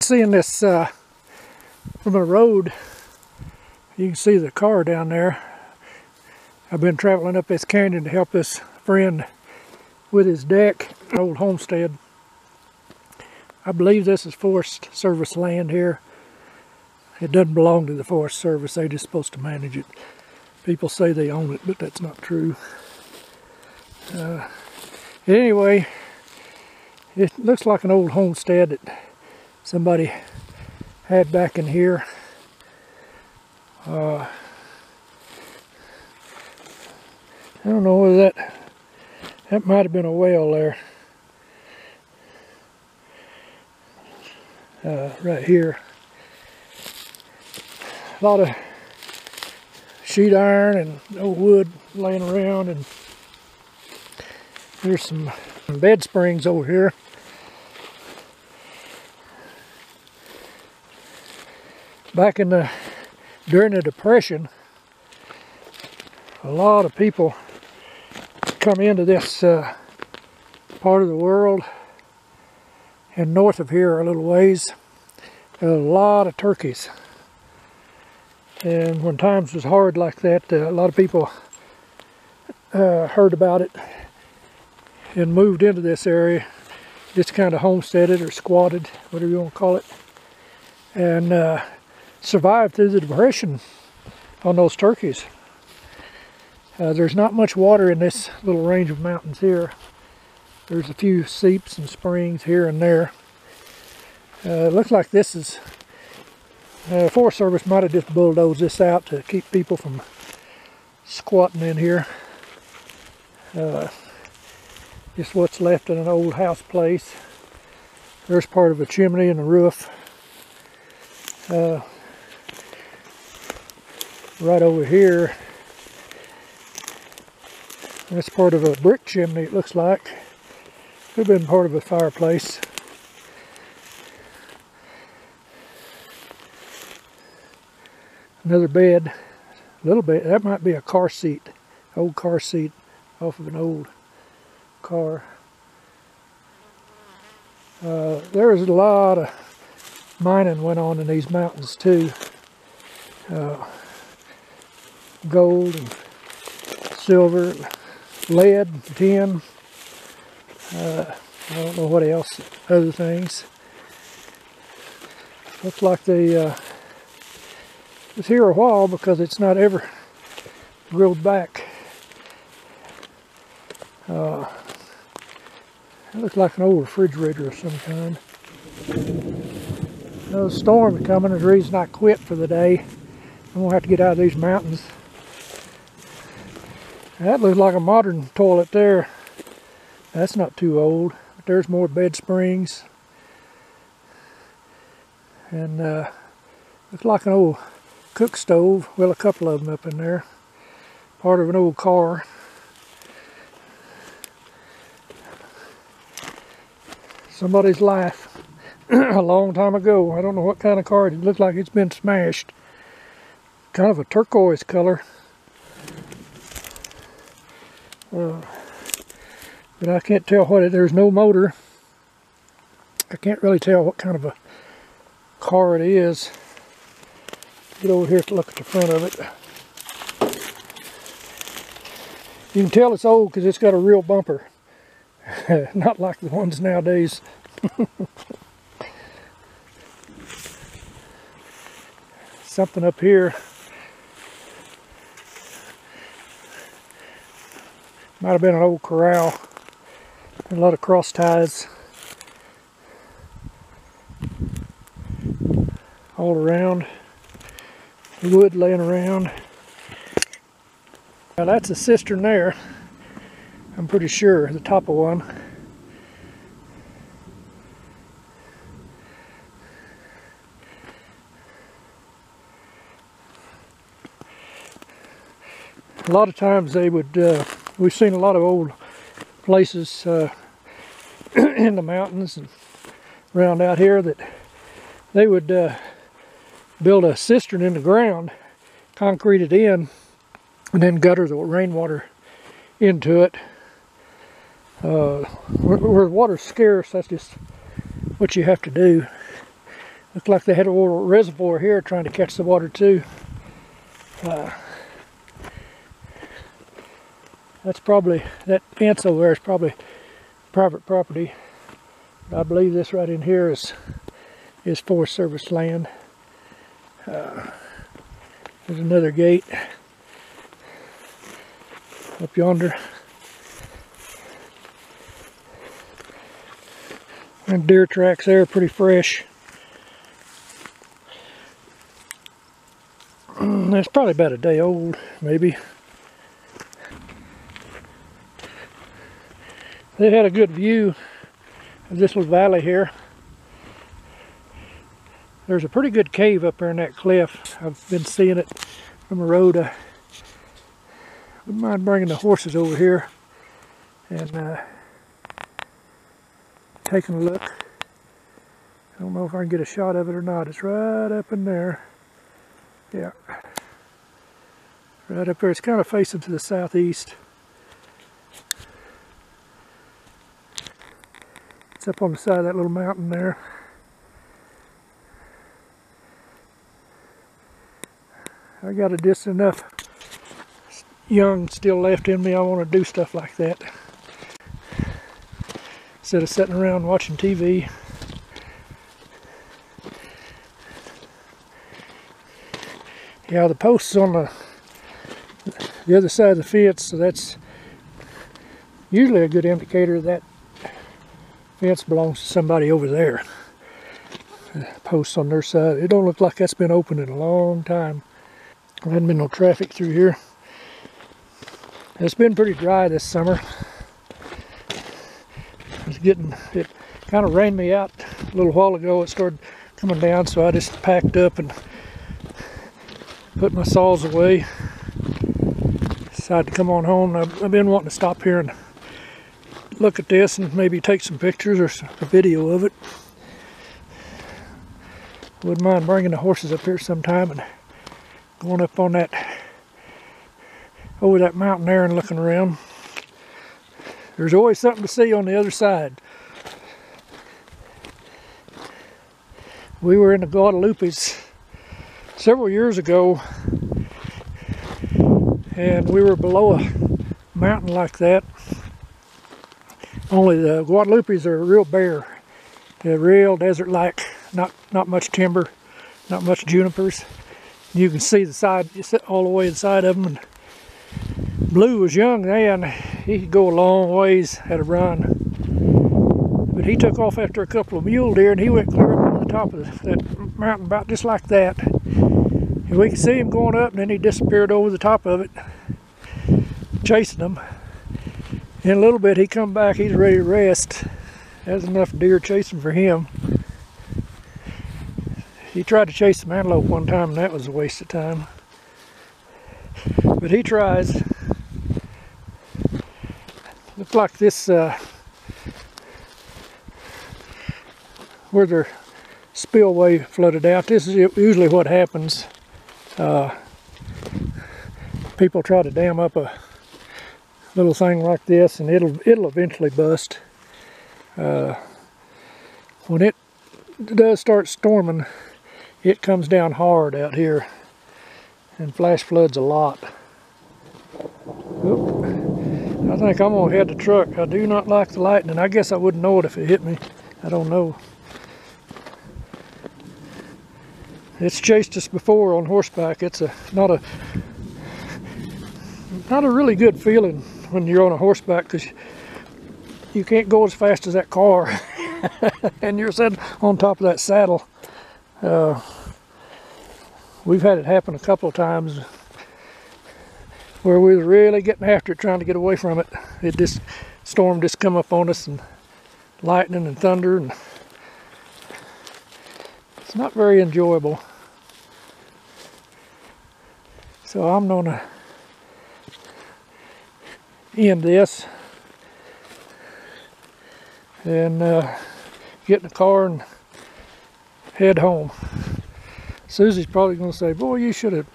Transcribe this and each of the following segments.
seeing this from the road. You can see the car down there. I've been traveling up this canyon to help this friend with his deck, old homestead. I believe this is Forest Service land here. It doesn't belong to the Forest Service, they're just supposed to manage it. People say they own it, but that's not true. Anyway, it looks like an old homestead that somebody had back in here. I don't know whether that might have been a well there. Right here. A lot of sheet iron and old wood laying around, and there's some bed springs over here. Back in during the Depression, a lot of people come into this part of the world, and north of here a little ways, there are a lot of turkeys. And when times was hard like that, a lot of people heard about it and moved into this area, just kind of homesteaded or squatted, whatever you want to call it, and survived through the Depression on those turkeys. There's not much water in this little range of mountains here. There's a few seeps and springs here and there. It looks like this is Forest Service might have just bulldozed this out to keep people from squatting in here. Just what's left in an old house place. There's part of a chimney and a roof. Right over here, that's part of a brick chimney, it looks like. Could have been part of a fireplace. Another bed, a little bit, that might be a car seat, old car seat off of an old car. There was a lot of mining went on in these mountains too. Gold and silver, lead, tin, I don't know what else, other things. Looks like they was here a while because it's not ever growed back. It looks like an old refrigerator of some kind. There's a storm coming. Is the reason I quit for the day. I'm gonna have to get out of these mountains. That looks like a modern toilet there. That's not too old. But there's more bed springs. And looks like an old cook stove. Well, a couple of them up in there. Part of an old car. Somebody's life a long time ago. I don't know what kind of car. It looks like it's been smashed. Kind of a turquoise color. But I can't tell what it, there's no motor. I can't really tell what kind of a car it is. Get over here to look at the front of it. You can tell it's old because it's got a real bumper. Not like the ones nowadays. Something up here. Might have been an old corral. A lot of cross ties all around. Wood laying around. Now that's a cistern there. I'm pretty sure, the top of one. A lot of times they would, we've seen a lot of old places in the mountains and around out here that they would build a cistern in the ground, concrete it in, and then gutter the rainwater into it. Where water's scarce, that's just what you have to do. Looked like they had a little reservoir here trying to catch the water too. That's probably, that fence over there is probably private property. But I believe this right in here is Forest Service land. There's another gate up yonder. And deer tracks there, pretty fresh. That's probably about a day old, maybe. They had a good view of this little valley here. There's a pretty good cave up there in that cliff. I've been seeing it from the road. I wouldn't mind bringing the horses over here and taking a look. I don't know if I can get a shot of it or not. It's right up in there. Yeah. Right up there. It's kind of facing to the southeast. It's up on the side of that little mountain there. I got a distant enough young still left in me. I want to do stuff like that instead of sitting around watching TV. Yeah, the post's on the other side of the fence, so that's usually a good indicator that fence belongs to somebody over there. The posts on their side. It don't look like that's been open in a long time. There hasn't been no traffic through here. It's been pretty dry this summer. It kind of rained me out a little while ago. It started coming down, so I just packed up and put my saws away. Decided to come on home. I've been wanting to stop here and look at this and maybe take some pictures or a video of it. Wouldn't mind bringing the horses up here sometime and going up on that, over that mountain there and looking around. There's always something to see on the other side. We were in the Guadalupes several years ago, and we were below a mountain like that. Only the Guadalupes are real bare. They're real desert-like, not much timber, not much junipers. You can see the side, all the way inside of them. And Blue was young then. He could go a long ways at a run. But he took off after a couple of mule deer, and he went clear up on the top of that mountain, about just like that. And we could see him going up, and then he disappeared over the top of it, chasing them. In a little bit, he come back. He's ready to rest. There's enough deer chasing for him. He tried to chase some antelope one time, and that was a waste of time. But he tries. Looks like this, where their spillway flooded out. This is usually what happens. People try to dam up a little thing like this, and it'll eventually bust. When it does start storming, it comes down hard out here and flash floods a lot. Oop. I think I'm gonna head the truck. I do not like the lightning. I guess I wouldn't know it if it hit me. I don't know. It's chased us before on horseback. It's not a really good feeling when you're on a horseback, because you can't go as fast as that car and you're sitting on top of that saddle. We've had it happen a couple of times where we were really getting after it, trying to get away from it. Storm just come up on us, and lightning and thunder, and it's not very enjoyable. So I'm gonna end this and get in the car and head home. Susie's probably going to say, boy, you should have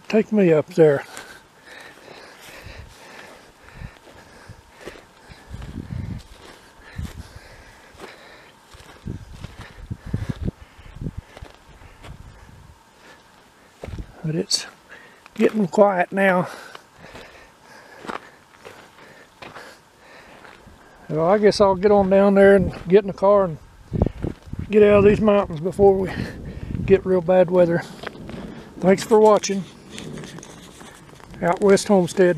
taken me up there. but it's getting quiet now. Well, I guess I'll get on down there and get in the car and get out of these mountains before we get real bad weather. Thanks for watching. Out West Homestead.